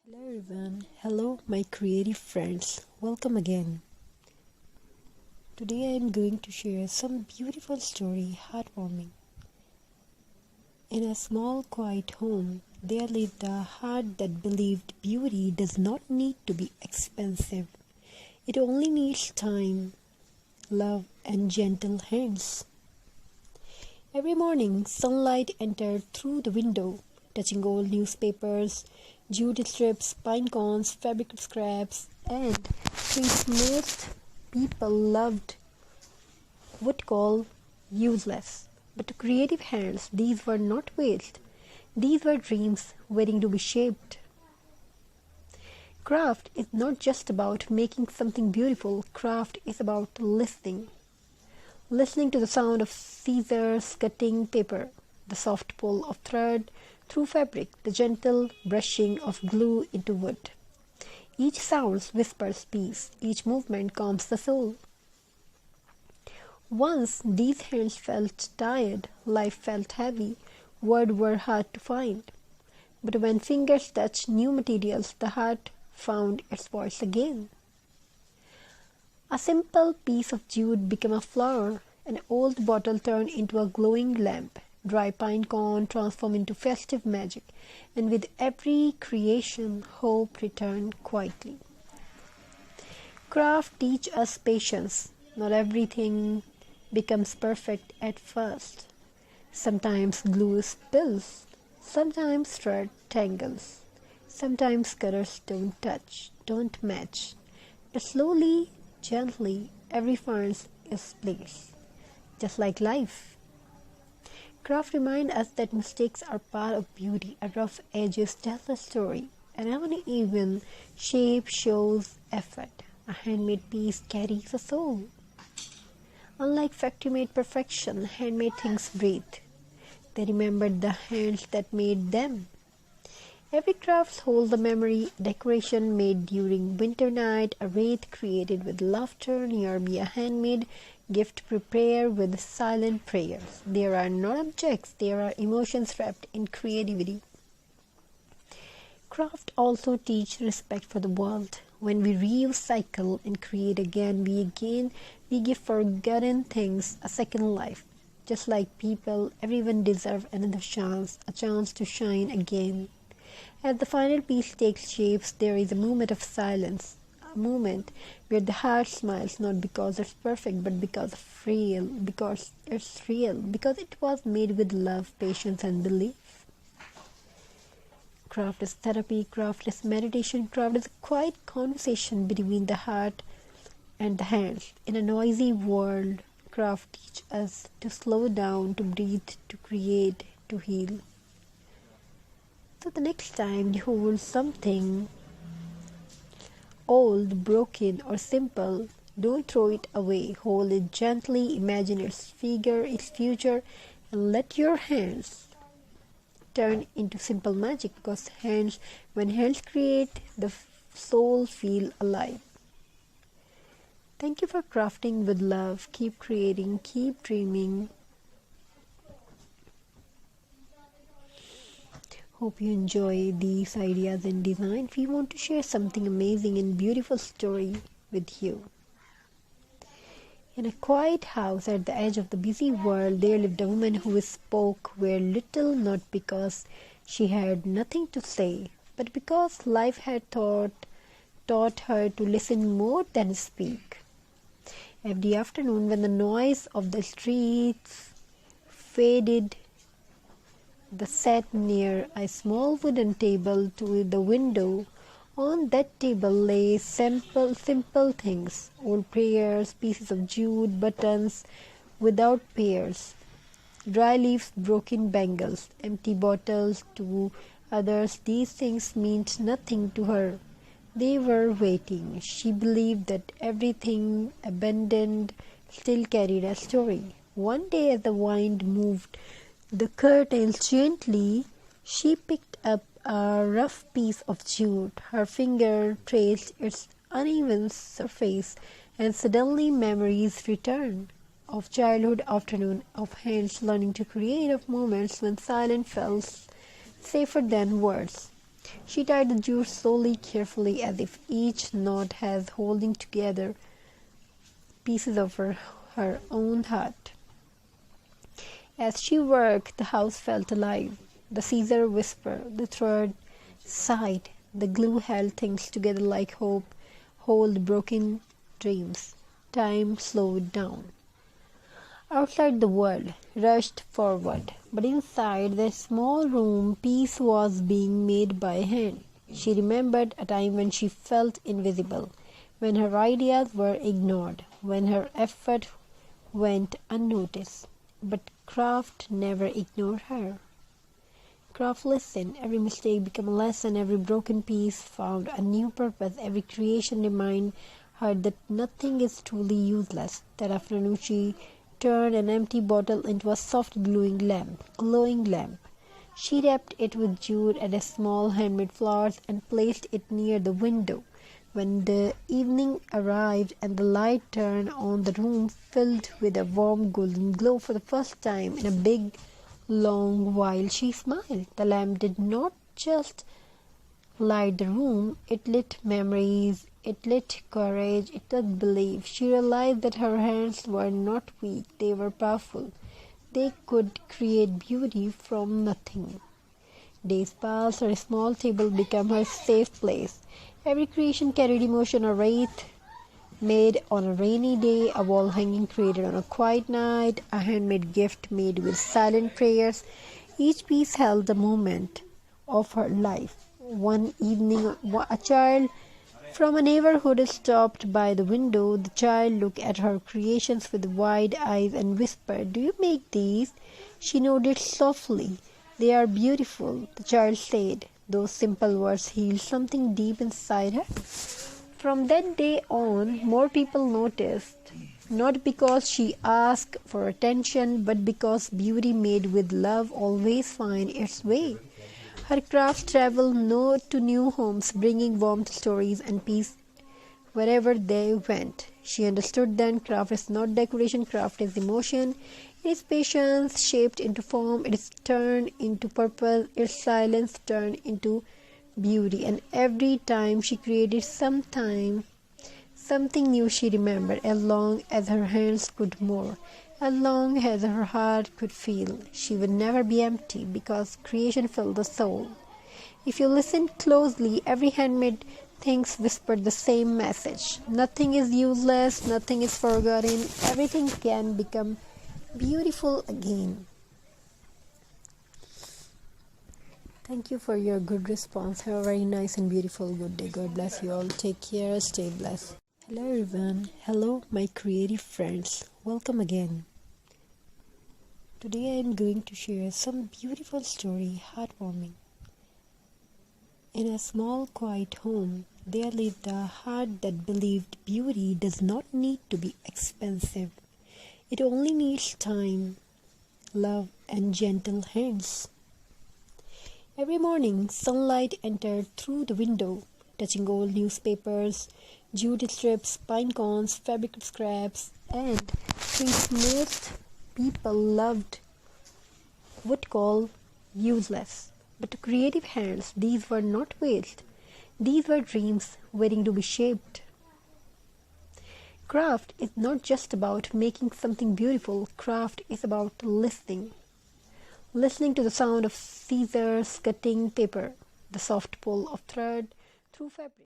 Hello everyone, hello my creative friends, welcome again. Today I am going to share some beautiful story, heartwarming. In a small quiet home, there lived a heart that believed beauty does not need to be expensive. It only needs time, love and gentle hands. Every morning, sunlight entered through the window, touching old newspapers, jute strips, pine cones, fabric scraps, and things most people would call useless. But to creative hands, these were not waste. These were dreams waiting to be shaped. Craft is not just about making something beautiful. Craft is about listening. Listening to the sound of scissors cutting paper, the soft pull of thread through fabric, the gentle brushing of glue into wood. Each sound whispers peace, each movement calms the soul. Once these hands felt tired, life felt heavy, words were hard to find. But when fingers touched new materials, the heart found its voice again. A simple piece of jute became a flower, an old bottle turned into a glowing lamp, dry pine cone transformed into festive magic, and with every creation, hope returned quietly. Craft teaches us patience. Not everything becomes perfect at first. Sometimes glue spills, sometimes thread tangles, sometimes colors don't match. But slowly, gently, every finds its place, just like life. Craft reminds us that mistakes are part of beauty. A rough edges tell a story. An uneven shape shows effort. A handmade piece carries a soul. Unlike factory-made perfection, handmade things breathe. They remembered the hands that made them. Every craft holds a memory, decoration made during winter night, a wreath created with laughter, nearby a handmade gift prepared with silent prayers. There are not objects, there are emotions wrapped in creativity. Craft also teach respect for the world. When we recycle and create again, we give forgotten things a second life. Just like people, everyone deserves another chance, a chance to shine again. As the final piece takes shapes, there is a moment of silence, a moment where the heart smiles not because it's perfect, but because it's real, because it was made with love, patience, and belief. Craft is therapy, craft is meditation, craft is a quiet conversation between the heart and the hands. In a noisy world, craft teaches us to slow down, to breathe, to create, to heal. So the next time you hold something old, broken, or simple, don't throw it away. Hold it gently, imagine its figure, its future, and let your hands turn into simple magic, because when hands create, the soul feels alive. Thank you for crafting with love. Keep creating, keep dreaming. Hope you enjoy these ideas and design. We want to share something amazing and beautiful story with you. In a quiet house at the edge of the busy world, there lived a woman who spoke very little, not because she had nothing to say, but because life had taught her to listen more than speak. Every afternoon, when the noise of the streets faded, they sat near a small wooden table to the window. On that table lay simple things, old prayers, pieces of jute, buttons without pairs, dry leaves, broken bangles, empty bottles. To others, these things meant nothing to her. They were waiting. She believed that everything abandoned still carried a story. One day, as the wind moved the curtains gently, she picked up a rough piece of jute. Her finger traced its uneven surface, and suddenly memories returned of childhood afternoon, of hands learning to create, of moments when silence felt safer than words. She tied the jewels slowly, carefully, as if each knot has holding together pieces of her own heart. As she worked, the house felt alive. The scissor whispered, the thread sighed, the glue held things together like hope hold broken dreams. Time slowed down. Outside the world rushed forward, but inside the small room peace was being made by hand. She remembered a time when she felt invisible, when her ideas were ignored, when her effort went unnoticed. But Craft never ignored her. Craft listened. Every mistake became a lesson, every broken piece found a new purpose, every creation reminded her that nothing is truly useless. That afternoon she turned an empty bottle into a soft glowing lamp. She wrapped it with jute and a small handmade flowers and placed it near the window. When the evening arrived and the light turned on, the room filled with a warm golden glow for the first time in a big, long while. She smiled. The lamp did not just light the room, it lit memories, it lit courage, it lit belief. She realized that her hands were not weak, they were powerful. They could create beauty from nothing. Days passed, her small table became her safe place. Every creation carried emotion, a wreath made on a rainy day, a wall hanging created on a quiet night, a handmade gift made with silent prayers. Each piece held the moment of her life. One evening, a child from a neighborhood stopped by the window. The child looked at her creations with wide eyes and whispered, "Do you make these?" She nodded softly. "They are beautiful," the child said. Those simple words healed something deep inside her. From that day on, more people noticed, not because she asked for attention, but because beauty made with love always finds its way. Her crafts traveled to new homes, bringing warmth, stories, and peace wherever they went. She understood then craft is not decoration, craft is emotion. It is patience shaped into form, it is turned into purpose, its silence turned into beauty. And every time she created something new she remembered, as long as her hands could move, as long as her heart could feel. She would never be empty because creation filled the soul. If you listen closely, every handmade things whispered the same message. Nothing is useless, nothing is forgotten, everything can become beautiful again. Thank you for your good response. Have a very nice and beautiful good day. God bless you all. Take care. Stay blessed. Hello everyone. Hello my creative friends. Welcome again. Today I am going to share some beautiful story, heartwarming. In a small quiet home, there lived a heart that believed beauty does not need to be expensive. It only needs time, love, and gentle hands. Every morning, sunlight entered through the window, touching old newspapers, jute strips, pine cones, fabric scraps, and things most people would call useless. But to creative hands, these were not waste. These were dreams waiting to be shaped. Craft is not just about making something beautiful. Craft is about listening. Listening to the sound of scissors cutting paper, the soft pull of thread through fabric.